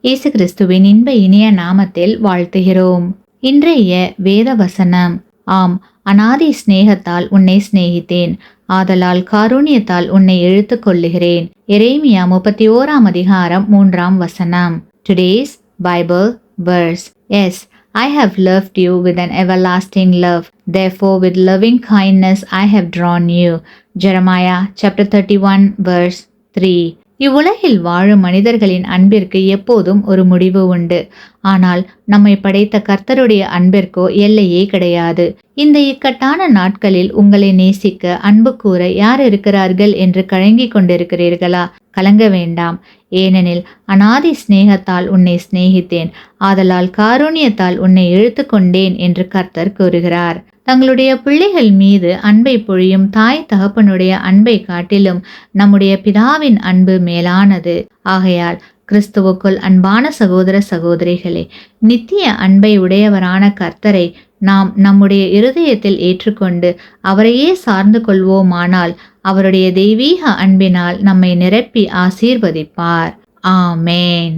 இயேசு கிறிஸ்துவின் இன்ப இனிய நாமத்தில் வாழ்த்துகிறோம். இன்றைய வேத வசனம். ஆம், அநாதி சிநேகத்தால் உன்னை சிநேகித்தேன், ஆதலால் காருண்யத்தால் உன்னை இழுத்துக் கொள்ளுகிறேன். எரேமியா 31:3. Today's Bible verse. Yes, I have loved you with an everlasting love. Therefore with loving kindness I have drawn you. Jeremiah chapter 31:3. இவ்வுலகில் வாழும் மனிதர்களின் அன்பிற்கு எப்போதும் ஒரு முடிவு உண்டு. ஆனால் நம்மை படைத்த கர்த்தருடைய அன்பிற்கோ எல்லையே கிடையாது. இந்த இக்கட்டான நாட்களில் உங்களை நேசிக்க அன்பு கூற யார் இருக்கிறார்கள் என்று கலங்கிக் கொண்டிருக்கிறீர்களா? கலங்க வேண்டாம். ஏனெனில் அநாதி சிநேகத்தால் உன்னை சிநேகித்தேன், ஆதலால் காருண்யத்தால் உன்னை இழுத்து கொண்டேன் என்று கர்த்தர் கூறுகிறார். தங்களுடைய பிள்ளைகள் மீது அன்பை பொழியும் தாய் தகப்பனுடைய அன்பை காட்டிலும் நம்முடைய பிதாவின் அன்பு மேலானது. ஆகையால் கிறிஸ்துவுக்குள் அன்பான சகோதர சகோதரிகளே, நித்திய அன்பை உடையவரான கர்த்தரை நாம் நம்முடைய இருதயத்தில் ஏற்றுக்கொண்டு அவரையே சார்ந்து கொள்வோமானால் அவருடைய தெய்வீக அன்பினால் நம்மை நிரப்பி ஆசீர்வதிப்பார். ஆமேன்.